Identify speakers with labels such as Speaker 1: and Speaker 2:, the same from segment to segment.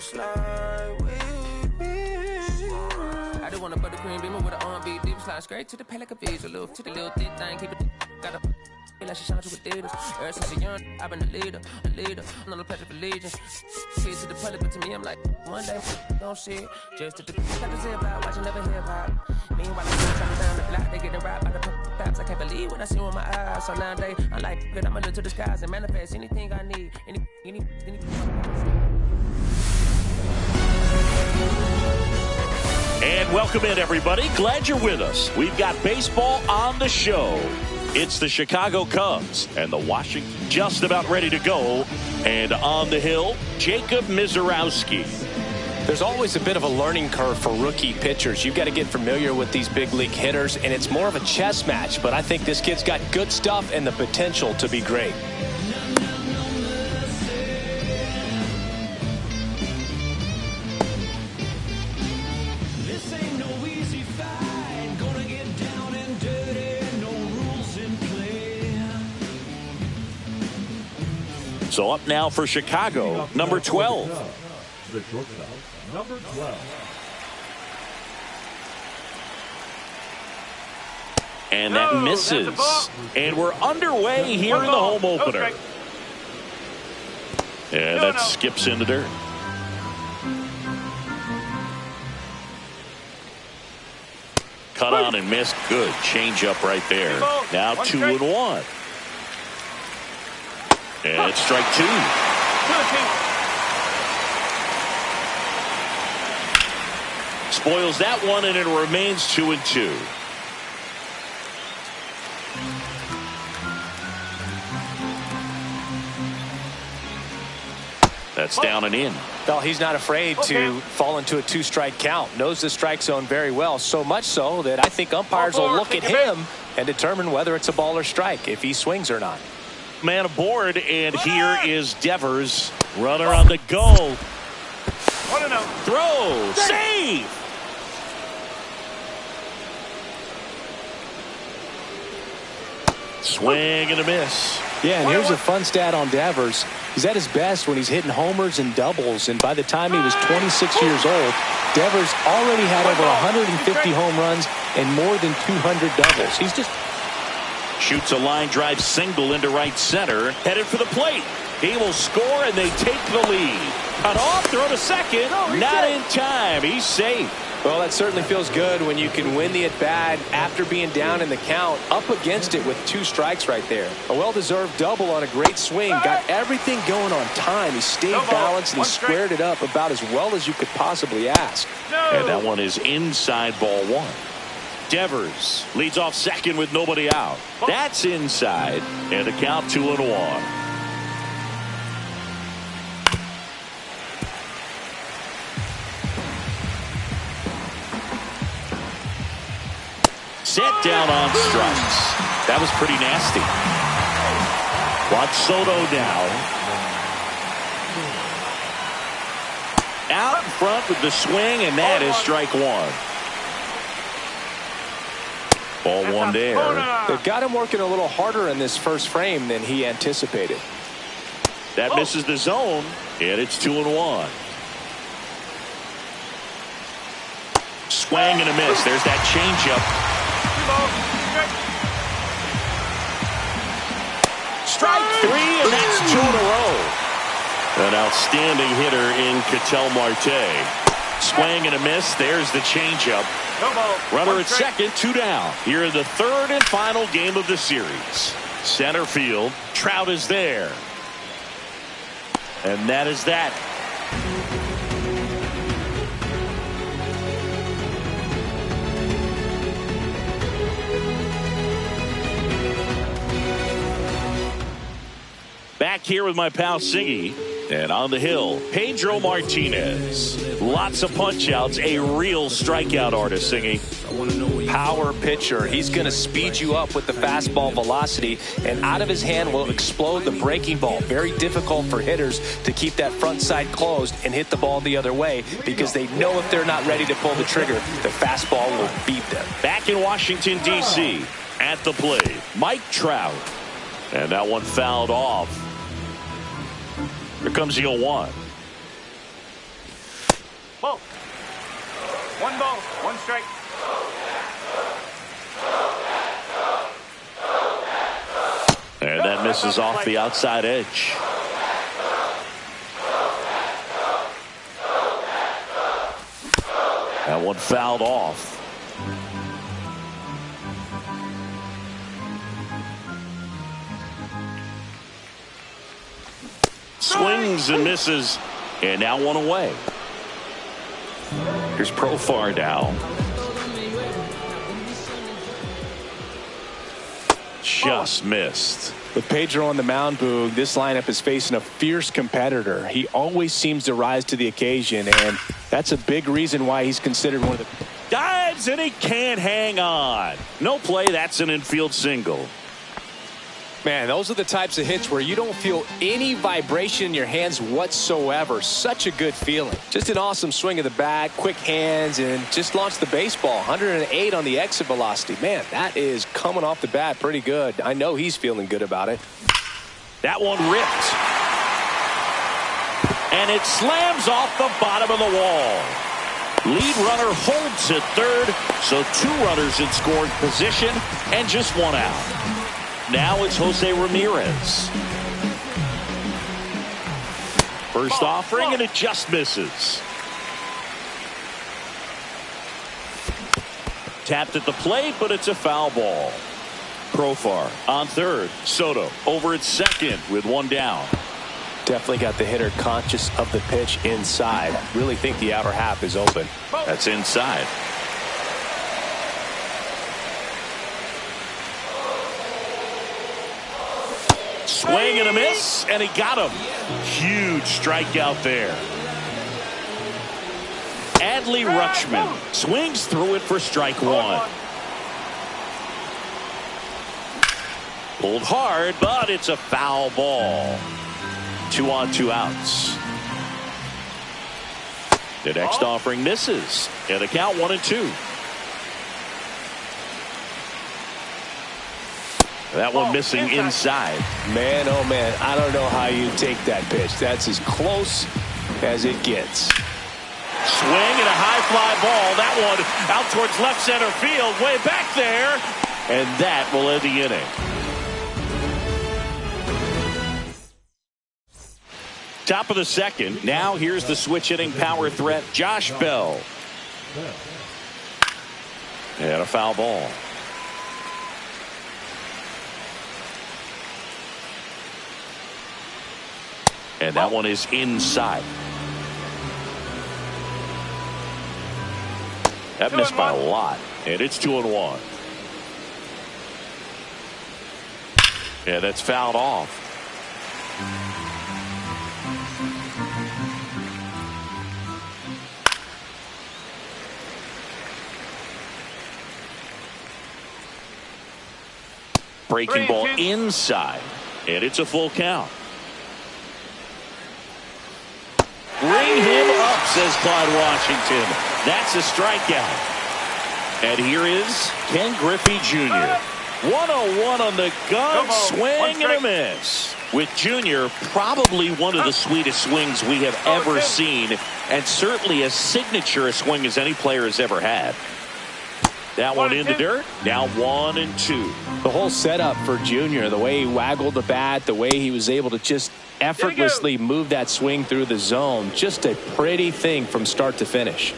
Speaker 1: slide with me. I just want a buttercream beamer with an R&B deep slide straight to the pay like a visa. Little to the little thick thing, keep it got a feel like she shines with Adidas. Ever since a young, I've been a leader. I'm not a pledge of allegiance. Kid to the public, but to me, I'm like, one day, don't see it. Just to the like a zip out, watching never hip hop. Meanwhile, I'm trying down the block, they getting robbed by the cops. I can't believe what I see with my eyes. So nowadays, I'm like, good, I'ma look to the skies and manifest anything I need. Any.
Speaker 2: And welcome in, everybody. Glad you're with us. We've got baseball on the show. It's the Chicago Cubs and the Washington just about ready to go. And on the hill, Jacob Misiorowski.
Speaker 3: There's always a bit of a learning curve for rookie pitchers. You've got to get familiar with these big league hitters, and it's more of a chess match. But I think this kid's got good stuff and the potential to be great.
Speaker 2: So up now for Chicago, number 12.
Speaker 4: The shortstop, number 12.
Speaker 2: And that misses. And we're underway here in the home opener. And that skips in the dirt. Cut on and missed. Good changeup right there. Now 2-1. And it's strike two. Spoils that one, and it remains 2-2. That's down and in.
Speaker 3: Well, he's not afraid to fall into a two-strike count. Knows the strike zone very well, so much so that I think umpires will look at him and determine whether it's a ball or strike, if he swings or not.
Speaker 2: Man aboard, and here is Devers. Runner on the go. Throw. Save. Swing and a miss.
Speaker 3: Yeah, and here's a fun stat on Devers. He's at his best when he's hitting homers and doubles, and by the time he was 26 years old, Devers already had over 150 home runs and more than 200 doubles. He's just...
Speaker 2: Shoots a line drive single into right center. Headed for the plate. He will score, and they take the lead. Cut off, throw to second. Not in time. He's safe.
Speaker 3: Well, that certainly feels good when you can win the at-bat after being down in the count, up against it with 2 strikes right there. A well-deserved double on a great swing. Got everything going on time. He stayed balanced, and he squared it up about as well as you could possibly ask.
Speaker 2: And that one is inside ball one. Devers leads off second with nobody out. That's inside, and the count 2-1. Set down on strikes. That was pretty nasty. Watch Soto now. Out in front with the swing, and that is strike one. Ball one there.
Speaker 3: They've got him working a little harder in this first frame than he anticipated.
Speaker 2: That misses the zone, and it's 2-1. Swing and a miss. There's that changeup. Strike three, and that's 2 in a row. An outstanding hitter in Ketel Marte. Swing and a miss. There's the changeup. Runner at second, 2 down. Here in the third and final game of the series. Center field. Trout is there. And that is that. Back here with my pal Siggy. And on the hill, Pedro Martinez. Lots of punch-outs. A real strikeout artist, Siggy.
Speaker 3: Power pitcher. He's going to speed you up with the fastball velocity, and out of his hand will explode the breaking ball. Very difficult for hitters to keep that front side closed and hit the ball the other way, because they know if they're not ready to pull the trigger, the fastball will beat them.
Speaker 2: Back in Washington, D.C., at the plate, Mike Trout. And that one fouled off. Here comes the 0-1.
Speaker 5: Ball. One ball, one strike.
Speaker 2: And that misses off the outside edge. That one fouled off. Swings and misses, and now one away. Here's Profar now. Just missed.
Speaker 3: With Pedro on the mound, Boog, this lineup is facing a fierce competitor. He always seems to rise to the occasion, and that's a big reason why he's considered one of the...
Speaker 2: Dives, and he can't hang on. No play, that's an infield single.
Speaker 3: Man, those are the types of hits where you don't feel any vibration in your hands whatsoever. Such a good feeling. Just an awesome swing of the bat, quick hands, and just launched the baseball. 108 on the exit velocity. Man, that is coming off the bat pretty good. I know he's feeling good about it.
Speaker 2: That one ripped. And it slams off the bottom of the wall. Lead runner holds at third, so 2 runners in scoring position and just 1 out. Now it's Jose Ramirez. First offering, and it just misses. Tapped at the plate, but it's a foul ball. Profar on third. Soto over at second with 1 down.
Speaker 3: Definitely got the hitter conscious of the pitch inside. Really think the outer half is open.
Speaker 2: That's inside. Swing and a miss, and he got him. Huge strikeout there. Adley Rutschman swings through it for strike 1. Pulled hard, but it's a foul ball. 2 on, 2 outs. The next offering misses, and the count 1-2. That one missing inside.
Speaker 3: Man, oh man, I don't know how you take that pitch. That's as close as it gets.
Speaker 2: Swing and a high fly ball. That one out towards left center field, way back there. And that will end the inning. Top of the second. Now here's the switch hitting power threat, Josh Bell. And a foul ball. And that one is inside. That missed by a lot. And it's 2-1. And that's fouled off. Breaking ball inside. And it's a full count. Bring him up, says Clyde Washington. That's a strikeout. And here is Ken Griffey Jr. 101 on the gun, swing and a miss. With Jr. probably one of the sweetest swings we have ever seen, and certainly as signature a swing as any player has ever had. That one in the dirt. Now 1-2.
Speaker 3: The whole setup for Jr., the way he waggled the bat, the way he was able to just effortlessly move that swing through the zone. Just a pretty thing from start to finish.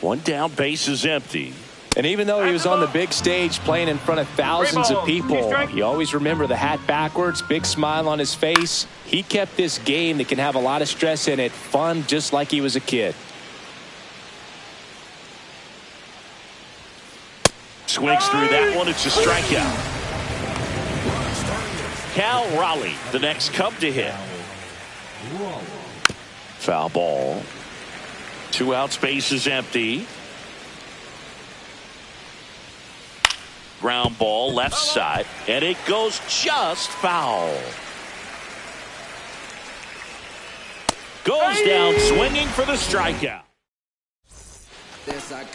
Speaker 2: 1 down, base is empty.
Speaker 3: And even though he was on the big stage playing in front of thousands of people, you always remember the hat backwards, big smile on his face. He kept this game that can have a lot of stress in it fun, just like he was a kid.
Speaker 2: Swings through that one. It's a strikeout. Cal Raleigh, the next Cub to hit. Foul ball. 2 outs, base is empty. Ground ball, left side, and it goes just foul. Goes down swinging for the strikeout.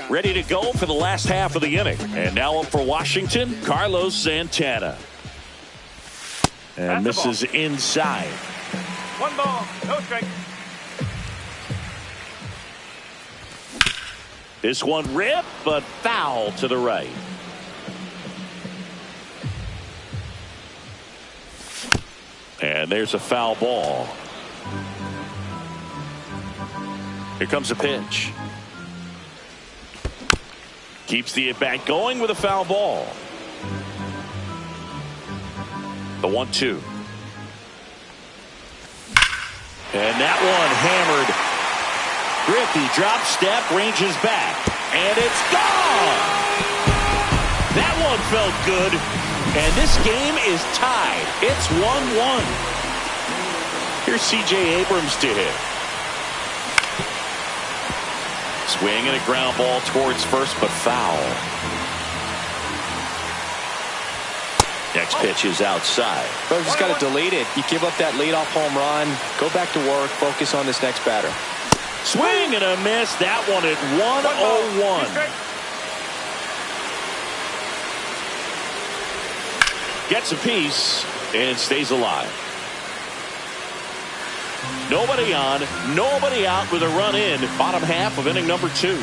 Speaker 2: Ready to go for the last half of the inning. And now up for Washington, Carlos Santana. And this is inside.
Speaker 5: 1 ball, no strike.
Speaker 2: This one ripped, but foul to the right. And there's a foul ball. Here comes a pitch. Keeps the at-bat going with a foul ball. The 1-2. And that one hammered. Griffey drop step, ranges back, and it's gone. That one felt good, and this game is tied. It's 1-1. Here's C.J. Abrams to hit. Swing and a ground ball towards first, but foul. Next pitch is outside.
Speaker 3: But just got to delete it. You give up that leadoff home run, go back to work, focus on this next batter.
Speaker 2: Swing and a miss. That one at 1-0-1. Gets a piece and stays alive. Nobody on, nobody out with a run in. Bottom half of inning number 2.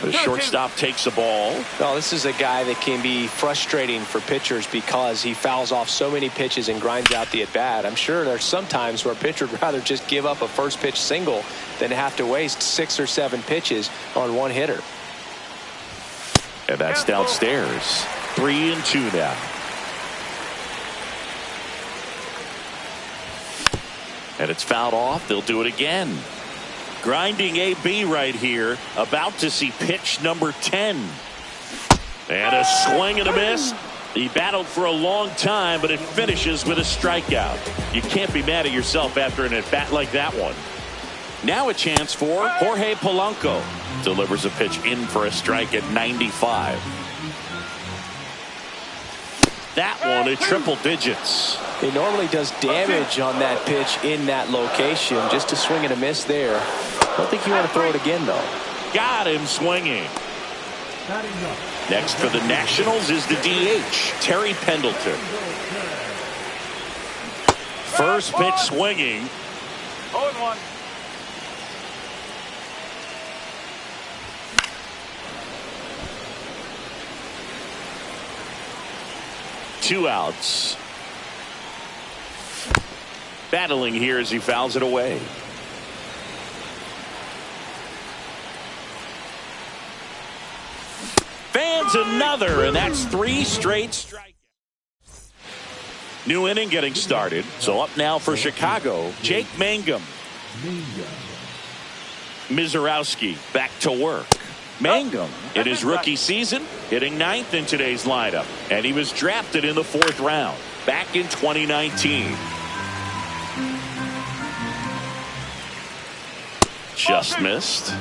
Speaker 2: The shortstop takes the ball.
Speaker 3: Well, this is a guy that can be frustrating for pitchers because he fouls off so many pitches and grinds out the at-bat. I'm sure there's some times where a pitcher would rather just give up a first pitch single than have to waste 6 or 7 pitches on one hitter.
Speaker 2: And that's downstairs. 3-2 now. And it's fouled off. They'll do it again. Grinding AB right here. About to see pitch number 10. And a swing and a miss. He battled for a long time, but it finishes with a strikeout. You can't be mad at yourself after an at-bat like that one. Now a chance for Jorge Polanco. Delivers a pitch in for a strike at 95. That one at triple digits.
Speaker 3: He normally does damage on that pitch in that location. Just a swing and a miss there. I don't think you want to throw it again, though.
Speaker 2: Got him swinging. Next for the Nationals is the DH, Terry Pendleton. First pitch swinging.
Speaker 5: 0-1.
Speaker 2: Two outs. Battling here as he fouls it away. Fans another, and that's 3 straight strikeouts. New inning getting started. So up now for Chicago, Jake Mangum. Mizorowski back to work. Mangum in his rookie season hitting 9th in today's lineup, and he was drafted in the 4th round back in 2019. Just missed.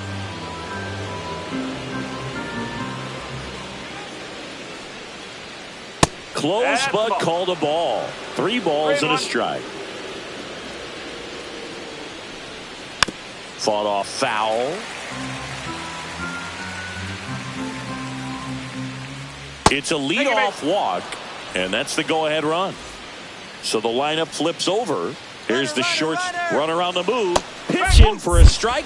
Speaker 2: Close, but called a ball. 3 balls and a strike. Fought off foul. It's a leadoff walk, and that's the go-ahead run. So the lineup flips over. Here's the short runner on the move. Pitch in for a strike.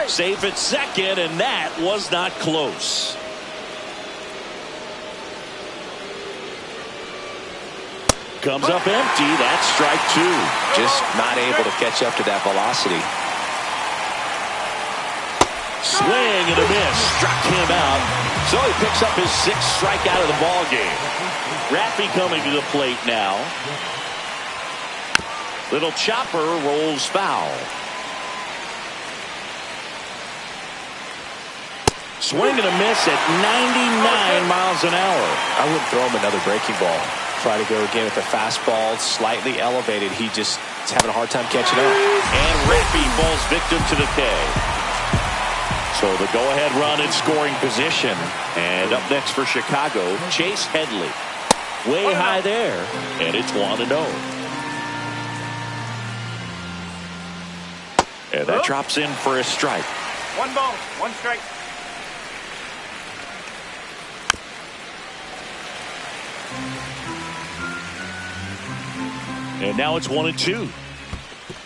Speaker 2: Safe at second, and that was not close. Comes up empty. That's strike 2.
Speaker 3: Just not able to catch up to that velocity.
Speaker 2: Swing and a miss. Struck him out. So he picks up his 6th strikeout of the ball game. Raffy coming to the plate now. Little chopper rolls foul. Swing and a miss at 99 miles an hour.
Speaker 3: I wouldn't throw him another breaking ball. Try to go again with the fastball slightly elevated. He just is having a hard time catching up.
Speaker 2: And Raffy falls victim to the K. So the go-ahead run in scoring position. And up next for Chicago, Chase Headley. Way high there. And it's 1-0. And that drops in for a strike.
Speaker 5: 1 ball, 1 strike.
Speaker 2: And now it's 1-2.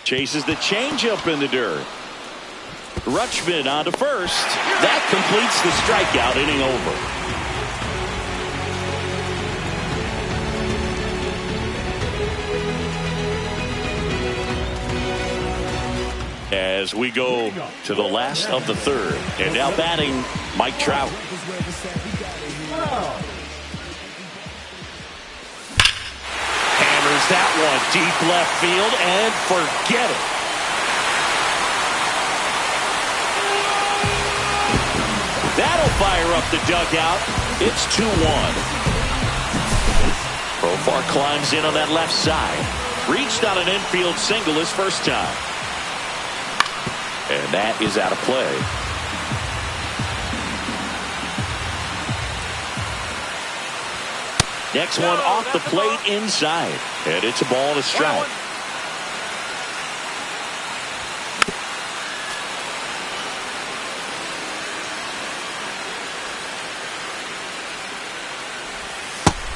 Speaker 2: Chases the changeup in the dirt. Rutschman on to first. That completes the strikeout, inning over. As we go to the last of the third. And now batting, Mike Trout. Hammers that one deep left field and forget it. That'll fire up the dugout. It's 2-1. Profar climbs in on that left side. Reached on an infield single his first time. And that is out of play. Next one off the plate inside. And it's a ball and a strike.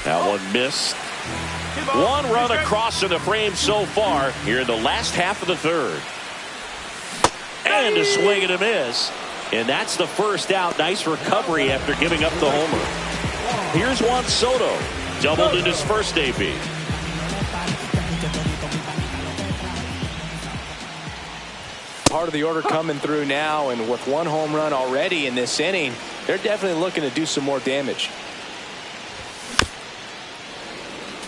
Speaker 2: That one missed. One run across in the frame so far here in the last half of the third. And a swing and a miss. And that's the first out. Nice recovery after giving up the homer. Here's Juan Soto. Doubled in his first AB.
Speaker 3: Part of the order coming through now, and with one home run already in this inning, they're definitely looking to do some more damage.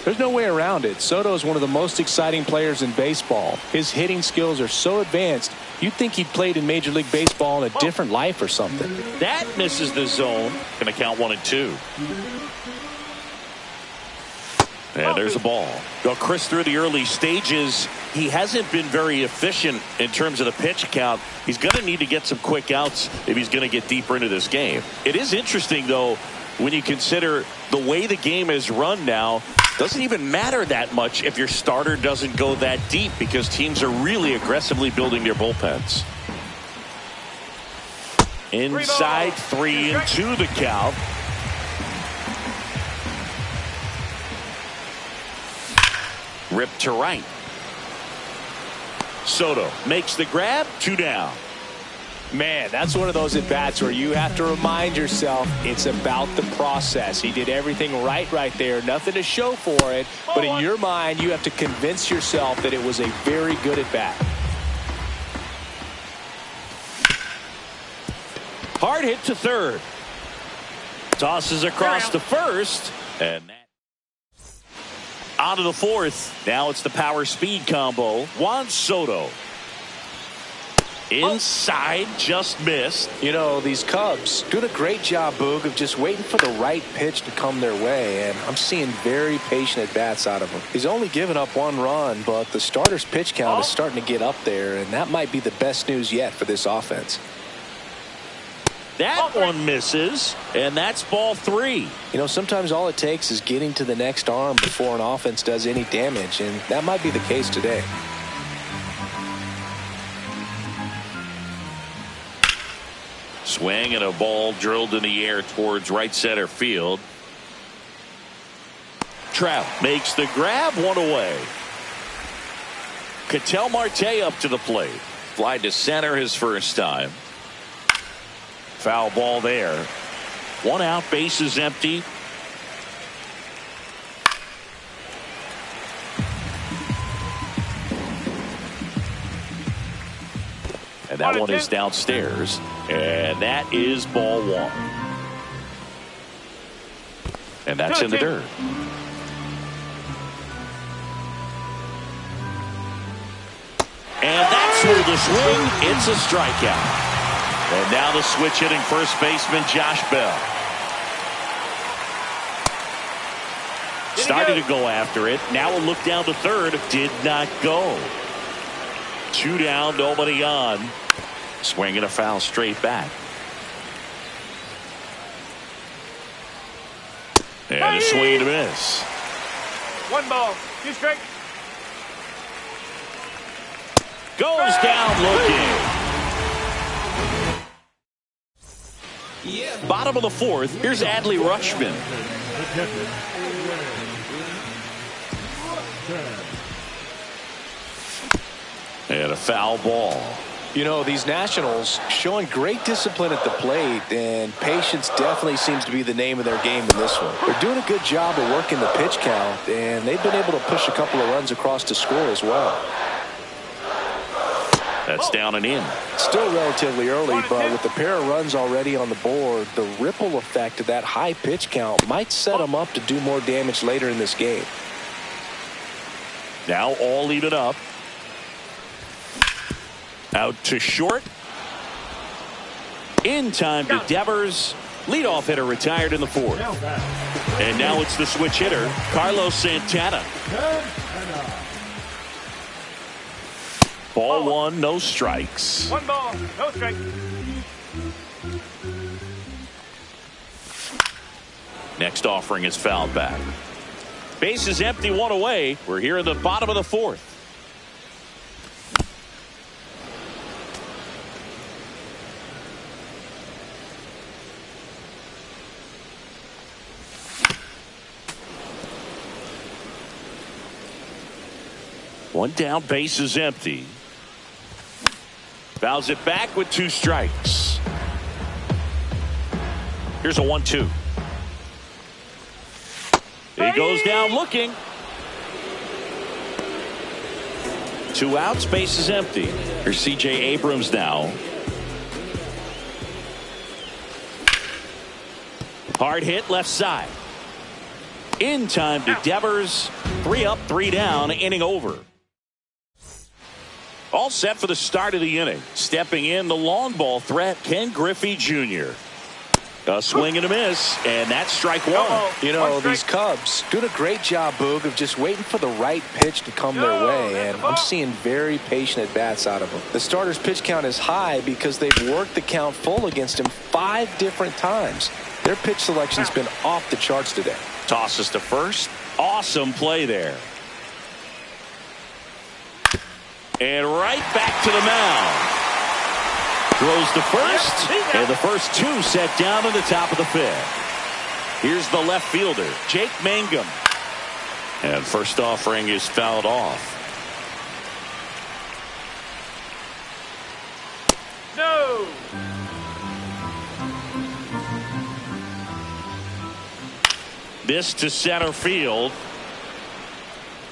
Speaker 3: There's no way around it. Soto is one of the most exciting players in baseball. His hitting skills are so advanced, you'd think he played in Major League Baseball in a different life or something.
Speaker 2: That misses the zone. Going to count 1-2. And there's a ball. Well, Chris, through the early stages, he hasn't been very efficient in terms of the pitch count. He's going to need to get some quick outs if he's going to get deeper into this game. It is interesting, though, when you consider the way the game is run now. Doesn't even matter that much if your starter doesn't go that deep, because teams are really aggressively building their bullpens. Inside 3-2 the count. Ripped to right. Soto makes the grab. 2 down.
Speaker 3: Man, that's one of those at-bats where you have to remind yourself it's about the process. He did everything right there. Nothing to show for it. But in your mind, you have to convince yourself that it was a very good at-bat.
Speaker 2: Hard hit to third. Tosses across to first. And that on to the fourth. Now it's the power speed combo. Juan Soto. Inside, just missed.
Speaker 3: You know, these Cubs doing a great job, Boog, of just waiting for the right pitch to come their way, and I'm seeing very patient at-bats out of him. He's only given up 1 run, but the starter's pitch count is starting to get up there, and that might be the best news yet for this offense.
Speaker 2: That one misses, and that's ball 3.
Speaker 3: You know, sometimes all it takes is getting to the next arm before an offense does any damage, and that might be the case today.
Speaker 2: Swing and a ball drilled in the air towards right center field. Trout makes the grab, 1 away. Ketel Marte up to the plate. Fly to center his first time. Foul ball there. 1 out, bases empty. And that one is downstairs. And that is ball 1. And that's in the dirt. And that's through the swing. It's a strikeout. And now the switch hitting first baseman Josh Bell. Started to go after it. Now a look down to third. Did not go. 2 down, nobody on. Swing and a foul straight back. And a swing and a miss.
Speaker 5: 1 ball, 2 strikes.
Speaker 2: Goes down looking. Bottom of the 4th. Here's Adley Rutschman. And a foul ball.
Speaker 3: You know, these Nationals showing great discipline at the plate, and patience definitely seems to be the name of their game in this one. They're doing a good job of working the pitch count, and they've been able to push a couple of runs across to score as well.
Speaker 2: That's down and in.
Speaker 3: Still relatively early, but with a pair of runs already on the board, the ripple effect of that high pitch count might set them up to do more damage later in this game.
Speaker 2: Now all even up. Out to short. In time to Devers. Leadoff hitter retired in the fourth. And now it's the switch hitter, Carlos Santana. Ball one, no strikes.
Speaker 5: 1 ball, no strike.
Speaker 2: Next offering is fouled back. Base is empty, one away. We're here in the bottom of the fourth. One down, base is empty. Fouls it back with 2 strikes. Here's a 1-2. He goes down looking. 2 outs, base is empty. Here's C.J. Abrams now. Hard hit left side. In time to Devers. 3 up, 3 down, inning over. All set for the start of the inning. Stepping in, the long ball threat, Ken Griffey Jr. A swing and a miss, and that's strike one.
Speaker 3: You know, these Cubs doing a great job, Boog, of just waiting for the right pitch to come their way, and I'm seeing very patient at-bats out of them. The starter's pitch count is high because they've worked the count full against him 5 different times. Their pitch selection's been off the charts today.
Speaker 2: Tosses to first. Awesome play there. And right back to the mound. Throws to first, and the first 2 set down in the top of the 5th. Here's the left fielder, Jake Mangum. And first offering is fouled off.
Speaker 5: No.
Speaker 2: This to center field.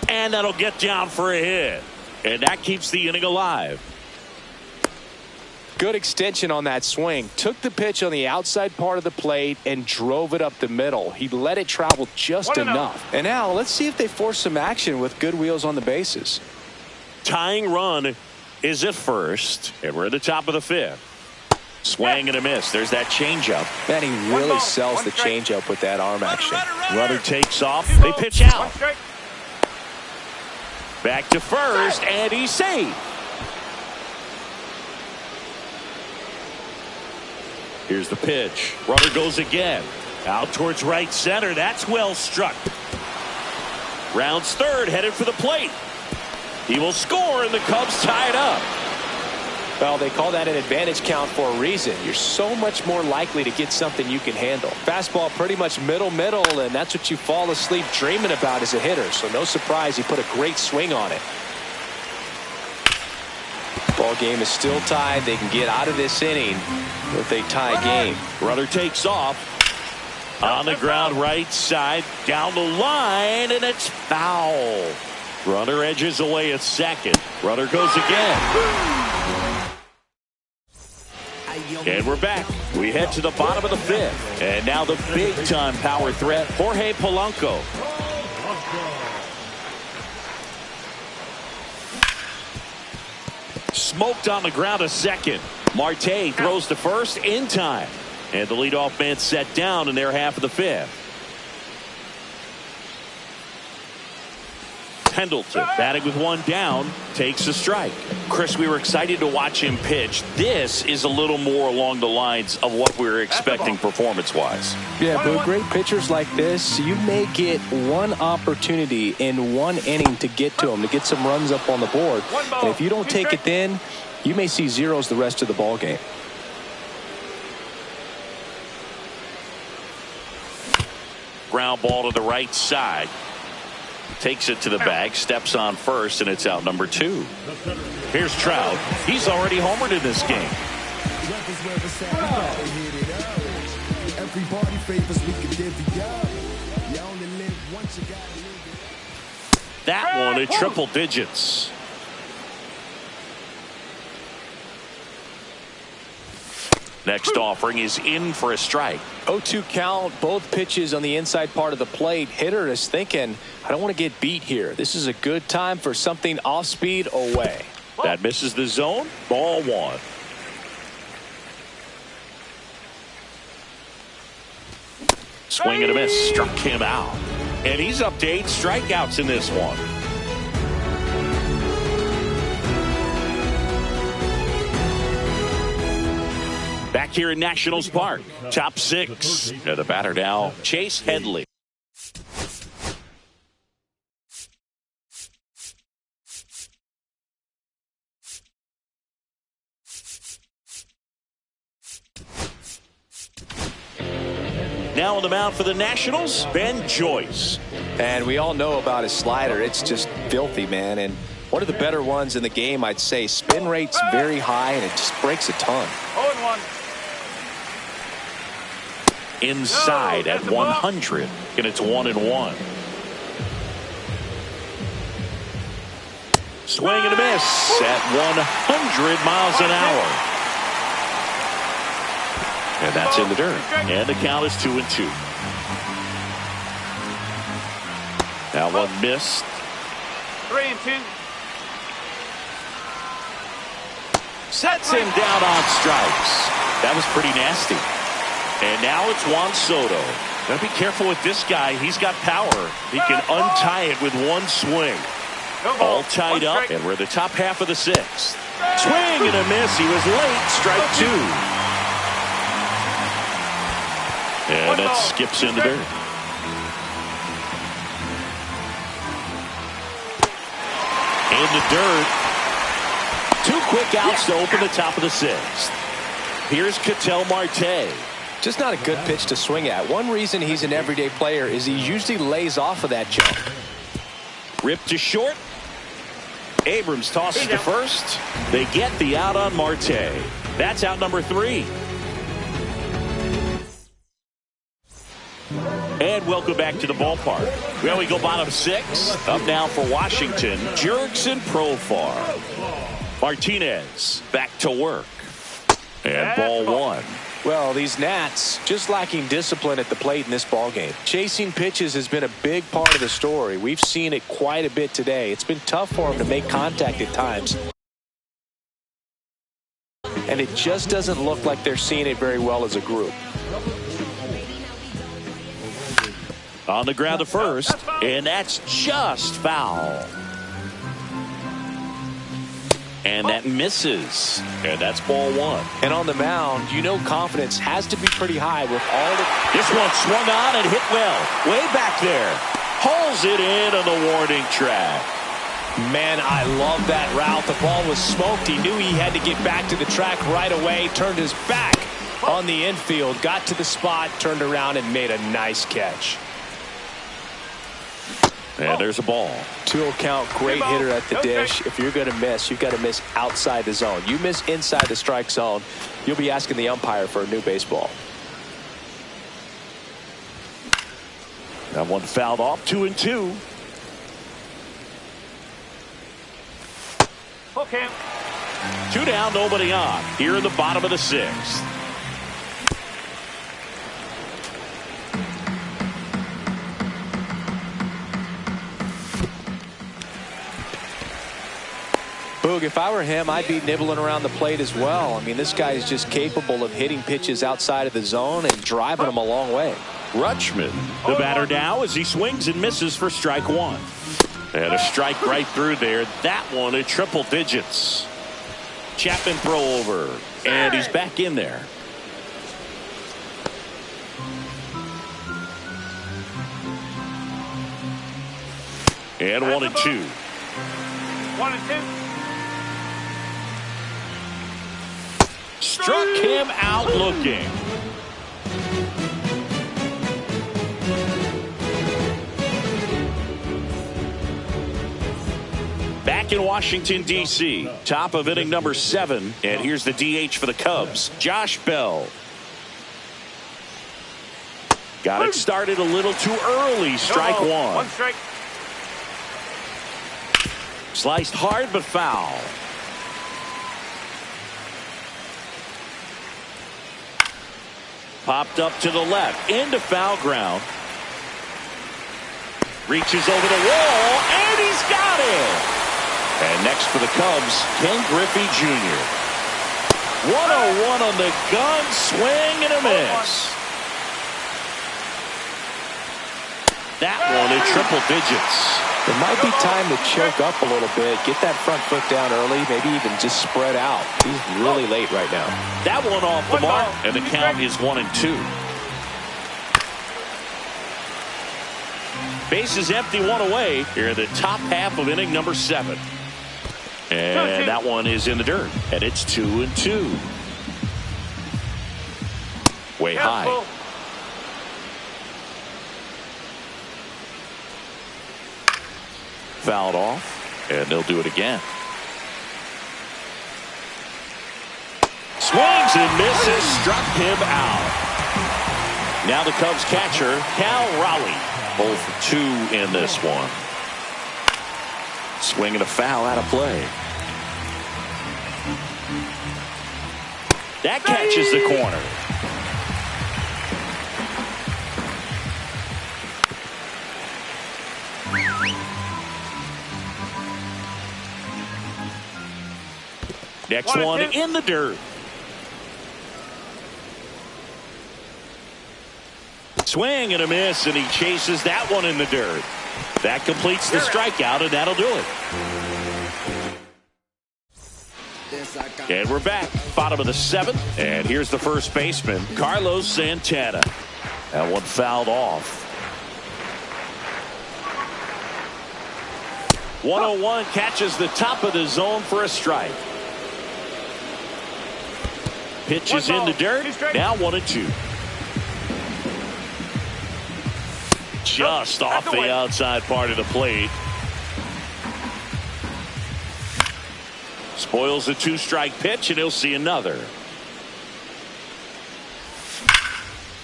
Speaker 2: And that'll get down for a hit. And that keeps the inning alive.
Speaker 3: Good extension on that swing. Took the pitch on the outside part of the plate and drove it up the middle. He let it travel just enough. And now let's see if they force some action with good wheels on the bases.
Speaker 2: Tying run is at first. And we're at the top of the 5th. Swing and a miss. There's that changeup.
Speaker 3: Man, he really sells the changeup with that arm action.
Speaker 2: Runner takes off. They pitch out. Back to first, and he's safe. Here's the pitch. Runner goes again. Out towards right center. That's well struck. Rounds third, headed for the plate. He will score, and the Cubs tie it up.
Speaker 3: Well, they call that an advantage count for a reason. You're so much more likely to get something you can handle. Fastball pretty much middle, and that's what you fall asleep dreaming about as a hitter. So no surprise he put a great swing on it. Ball game is still tied. They can get out of this inning if they tie game.
Speaker 2: Runner takes off. On the ground right side. Down the line, and it's foul. Runner edges away at second. Runner goes again. And we're back. We head to the bottom of the 5th. And now the big-time power threat, Jorge Polanco. Smoked on the ground a second. Marte throws to first in time. And the leadoff man set down in their half of the 5th. Pendleton batting with 1 down takes a strike. Chris, we were excited to watch him pitch. This is a little more along the lines of what we were expecting performance-wise.
Speaker 3: Yeah, but great pitchers like this, you may get one opportunity in one inning to get to them, to get some runs up on the board. And if you don't take it then, you may see zeros the rest of the ball game.
Speaker 2: Ground ball to the right side. takes it to the bag, steps on first, and it's out number 2. Here's Trout. He's already homered in this game. That one at triple digits. Next offering is in for a strike.
Speaker 3: 0-2 count, both pitches on the inside part of the plate. Hitter is thinking, I don't want to get beat here. This is a good time for something off speed away.
Speaker 2: That misses the zone. Ball 1. Swing and a miss. Struck him out. And he's up to 8 strikeouts in this one. Back here in Nationals Park, top 6. And the batter now, Chase Headley. Now on the mound for the Nationals, Ben Joyce.
Speaker 3: And we all know about his slider. It's just filthy, man. And one of the better ones in the game, I'd say. Spin rate's very high, and it just breaks a ton.
Speaker 5: 0-1.
Speaker 2: Inside at 100, and it's 1-1. Swing and a miss at 100 miles an hour. And that's in the dirt. And the count is 2-2. Now one missed.
Speaker 5: 3-2.
Speaker 2: Sets him down on strikes. That was pretty nasty. And now it's Juan Soto. Gotta be careful with this guy. He's got power. He can untie it with one swing. All tied up, and we're the top half of the 6th. Swing and a miss. He was late. Strike 2. And that skips in the dirt. In the dirt. 2 quick outs to open the top of the 6th. Here's Ketel Marte.
Speaker 3: Just not a good pitch to swing at. One reason he's an everyday player is he usually lays off of that jump.
Speaker 2: Ripped to short. Abrams tosses to first. They get the out on Marte. That's out number 3. And welcome back to the ballpark. Well, we go bottom 6. Up now for Washington, Jurickson Profar. Martinez back to work. And ball 1.
Speaker 3: Well, these Nats just lacking discipline at the plate in this ballgame. Chasing pitches has been a big part of the story. We've seen it quite a bit today. It's been tough for them to make contact at times. And it just doesn't look like they're seeing it very well as a group.
Speaker 2: On the ground to first, and that's just foul. And that misses. And that's ball 1.
Speaker 3: And on the mound, you know confidence has to be pretty high with all the...
Speaker 2: This one swung on and hit well. Way back there. Hauls it in on the warning track.
Speaker 3: Man, I love that route. The ball was smoked. He knew he had to get back to the track right away. Turned his back on the infield. Got to the spot, turned around, and made a nice catch.
Speaker 2: And there's a ball.
Speaker 3: 2-0 count, great hitter at the dish. If you're going to miss, you've got to miss outside the zone. You miss inside the strike zone, you'll be asking the umpire for a new baseball.
Speaker 2: That one fouled off. 2-2.
Speaker 5: Okay.
Speaker 2: 2 down, nobody on. Here in the bottom of the 6th.
Speaker 3: Boog, if I were him, I'd be nibbling around the plate as well. I mean, this guy is just capable of hitting pitches outside of the zone and driving them a long way.
Speaker 2: Rutschman, the batter now as he swings and misses for strike 1. And a strike right through there. That one at triple digits. Chapman throw over, and he's back in there. And 1-2.
Speaker 5: 1-2.
Speaker 2: Struck him out looking. back in Washington, D.C. Top of inning number 7. And here's the DH for the Cubs, Josh Bell. Got it started a little too early. Strike one.
Speaker 5: One strike.
Speaker 2: Sliced hard but foul. Popped up to the left. Into foul ground. Reaches over the wall, and he's got it. And next for the Cubs, Ken Griffey Jr. 101 on the gun, swing and a miss. That one in triple digits.
Speaker 3: It might be time to choke up a little bit, get that front foot down early, maybe even just spread out. He's really late right now.
Speaker 2: That one off the mark, and the count is 1-2. Bases empty, one away here in the top half of inning number 7. And that one is in the dirt, and it's 2-2. Way high. Fouled off, and they'll do it again. Swings and misses, struck him out. Now the Cubs catcher, Cal Raleigh, 0 for 2 in this one. Swinging a foul out of play. That catches the corner. Next one in the dirt. Swing and a miss, and he chases that one in the dirt. That completes the strikeout, and that'll do it. And we're back, bottom of the 7th, and here's the first baseman, Carlos Santana. That one fouled off. 101 catches the top of the zone for a strike. Pitches in the dirt. Now 1-2. Just off the outside part of the plate. Spoils the 2-strike pitch, and he'll see another.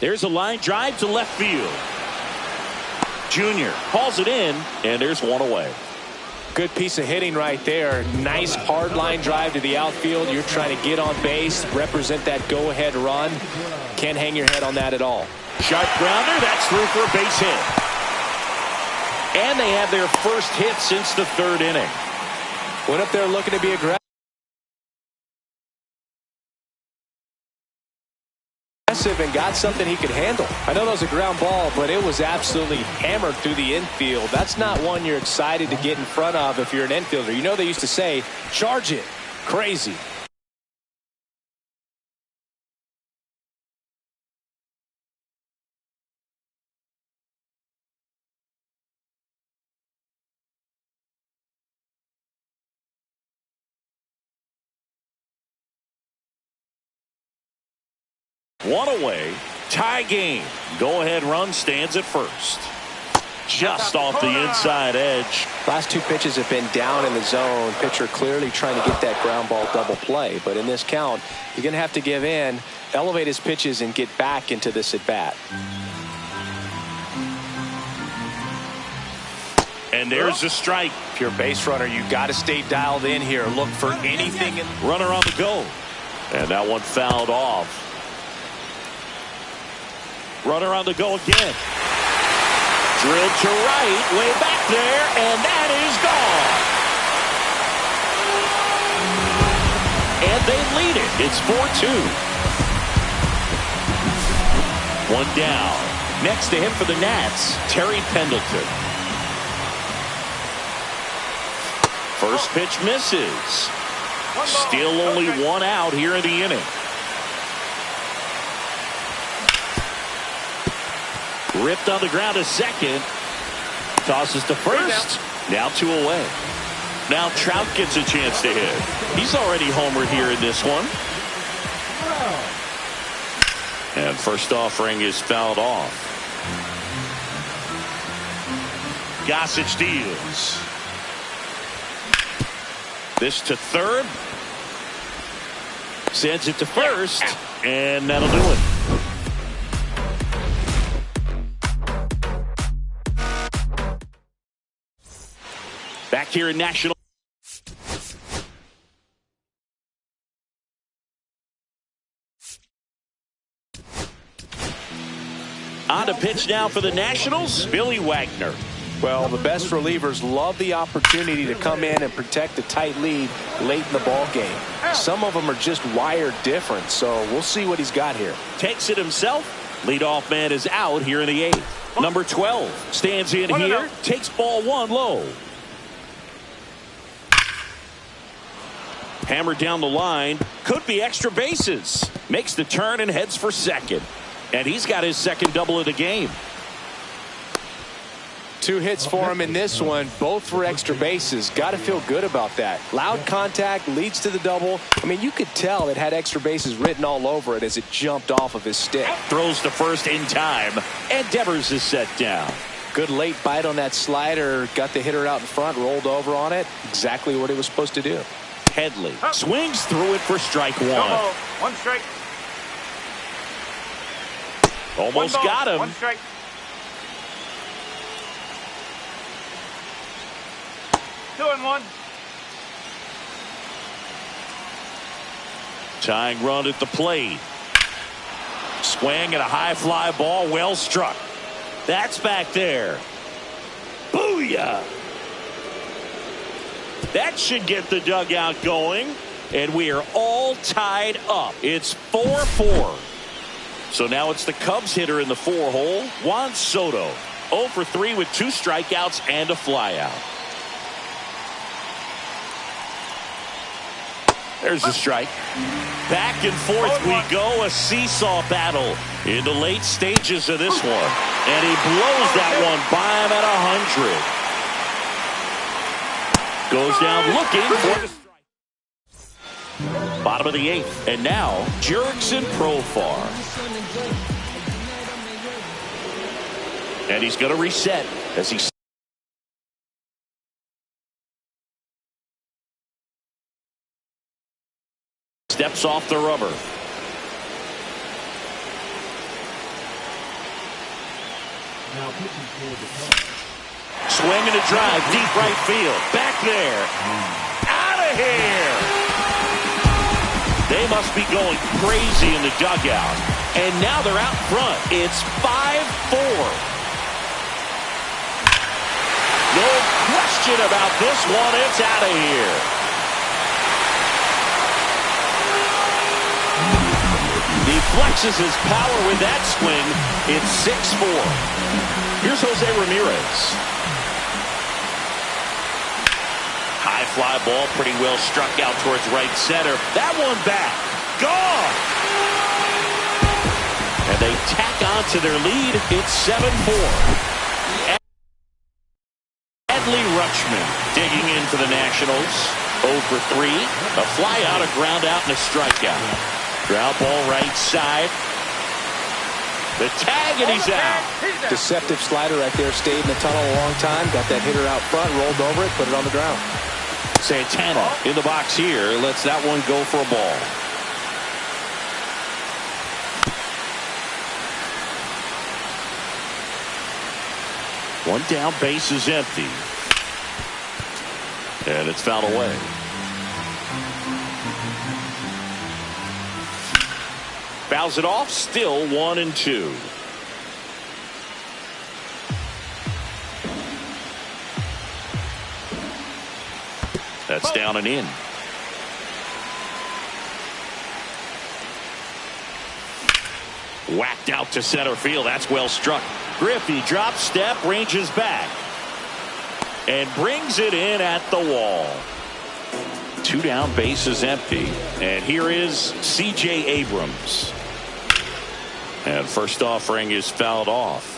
Speaker 2: There's a line drive to left field. Junior hauls it in, and there's one away.
Speaker 3: Good piece of hitting right there. Nice hard line drive to the outfield. You're trying to get on base, represent that go-ahead run. Can't hang your head on that at all.
Speaker 2: Sharp grounder. That's through for a base hit. And they have their first hit since the 3rd inning.
Speaker 3: Went up there looking to be aggressive and got something he could handle. I know that was a ground ball, but it was absolutely hammered through the infield. That's not one you're excited to get in front of if you're an infielder. You know they used to say, charge it. Crazy.
Speaker 2: One away, tie game. Go-ahead run stands at first. Just off the inside edge.
Speaker 3: Last 2 pitches have been down in the zone. Pitcher clearly trying to get that ground ball double play. But in this count, you're going to have to give in, elevate his pitches, and get back into this at-bat.
Speaker 2: And there's a strike.
Speaker 3: If you're a base runner, you got to stay dialed in here. Look for anything.
Speaker 2: Runner on the go. And that one fouled off. Runner on the go again. Drilled to right, way back there, and that is gone. And they lead it. It's 4-2. One down. Next to him for the Nats, Terry Pendleton. First pitch misses. Still only 1 out here in the inning. Ripped on the ground to second. Tosses to first. Now 2 away. Now Trout gets a chance to hit. He's already homered here in this one. And first offering is fouled off. Gossage deals. This to third. Sends it to first. And that'll do it. Back here in National. On to pitch now for the Nationals, Billy Wagner.
Speaker 3: Well, the best relievers love the opportunity to come in and protect a tight lead late in the ball game. Some of them are just wired different, so we'll see what he's got here.
Speaker 2: Takes it himself. Leadoff man is out here in the 8th. Number 12 stands in here, takes ball 1 low. Hammered down the line, could be extra bases. Makes the turn and heads for second. And he's got his second double of the game.
Speaker 3: 2 hits for him in this one, both for extra bases. Got to feel good about that. Loud contact leads to the double. I mean, you could tell it had extra bases written all over it as it jumped off of his stick.
Speaker 2: Throws to first in time, and Devers is set down.
Speaker 3: Good late bite on that slider. Got the hitter out in front, rolled over on it. Exactly what he was supposed to do.
Speaker 2: Headley swings through it for strike 1.
Speaker 5: 1 strike.
Speaker 2: Almost got him.
Speaker 5: 1 strike. 2-1.
Speaker 2: Tying run at the plate. Swing at a high fly ball, well struck. That's back there. Booyah! That should get the dugout going, and we are all tied up. It's 4-4. So now it's the Cubs hitter in the 4-hole, Juan Soto. 0 for 3 with 2 strikeouts and a flyout. There's a strike. Back and forth we go, a seesaw battle in the late stages of this one. And he blows that one by him at 100. Goes down looking for the strike. Bottom of the 8th. And now, Jurickson Profar. And he's going to reset as he steps off the rubber.
Speaker 4: Now pitching for the Cubs.
Speaker 2: Swing and a drive, deep right field. Back there. Out of here. They must be going crazy in the dugout. And now they're out front. It's 5-4. No question about this one. It's out of here. He flexes his power with that swing. It's 6-4. Here's Jose Ramirez. High fly ball, pretty well struck out towards right center. That one back. Gone. And they tack on to their lead. It's 7-4. Adley Rutschman digging in for the Nationals. 0 for 3. A fly out, a ground out, and a strikeout. Ground ball right side. The tag, and he's out.
Speaker 3: Deceptive slider right there. Stayed in the tunnel a long time. Got that hitter out front, rolled over it, put it on the ground.
Speaker 2: Santana in the box here. Lets that one go for a ball. One down, base is empty. And it's fouled away. Fouls it off, still 1-2. That's down and in. Whacked out to center field. That's well struck. Griffey drops step, ranges back, and brings it in at the wall. 2 down, base is empty. And here is C.J. Abrams. And first offering is fouled off.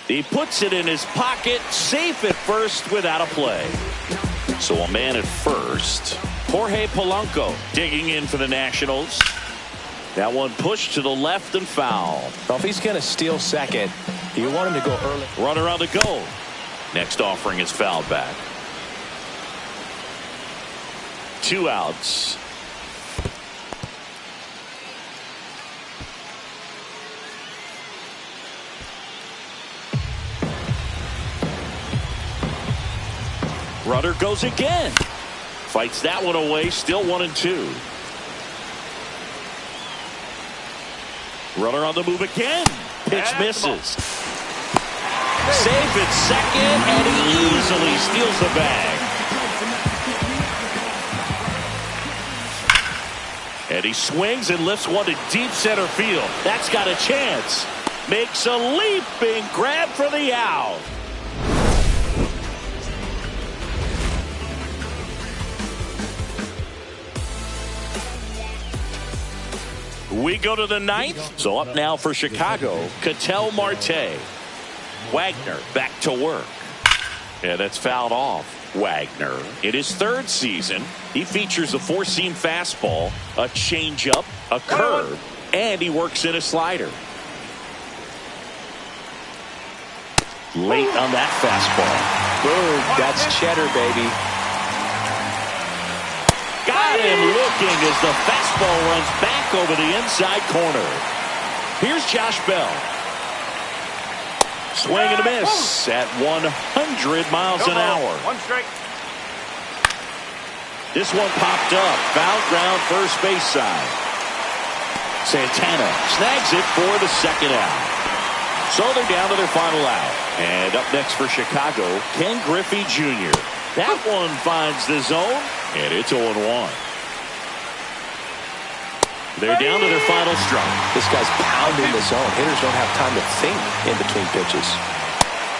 Speaker 2: He puts it in his pocket, safe at first without a play. So a man at first. Jorge Polanco digging in for the Nationals. That one pushed to the left and foul.
Speaker 3: Well, if he's going to steal second, you want him to go early.
Speaker 2: Runner on the go. Next offering is fouled back. 2 outs. Runner goes again. Fights that one away. Still 1-2. Runner on the move again. Pitch misses. Safe at second, and he easily steals the bag. And he swings and lifts one to deep center field. That's got a chance. Makes a leaping grab for the out. We go to the 9th. So up now for Chicago, Ketel Marte. Wagner back to work. Yeah, that's fouled off. Wagner in his 3rd season, he features a 4-seam fastball, a changeup, a curve, and he works in a slider. Late on that fastball.
Speaker 3: Boom, that's cheddar, baby.
Speaker 2: Got him looking as the fastball runs back over the inside corner. Here's Josh Bell. Swing and a miss at 100 miles an hour.
Speaker 5: 1 strike.
Speaker 2: This one popped up. Foul ground first base side. Santana snags it for the 2nd out. So they're down to their final out. And up next for Chicago, Ken Griffey Jr. That one finds the zone, and it's 0-1. They're down to their final strike.
Speaker 3: This guy's pounding the zone. Hitters don't have time to think in between pitches.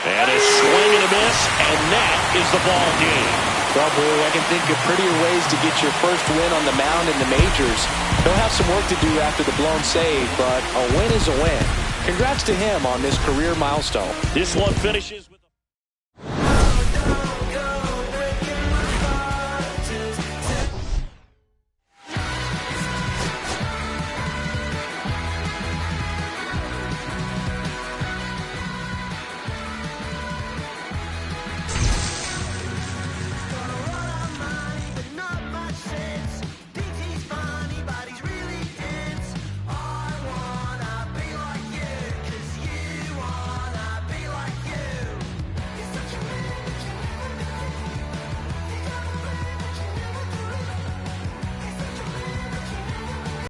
Speaker 2: And a swing and a miss, and that is the ball game.
Speaker 3: Well, boy, I can think of prettier ways to get your first win on the mound in the majors. He'll have some work to do after the blown save, but a win is a win. Congrats to him on this career milestone.
Speaker 2: This one finishes with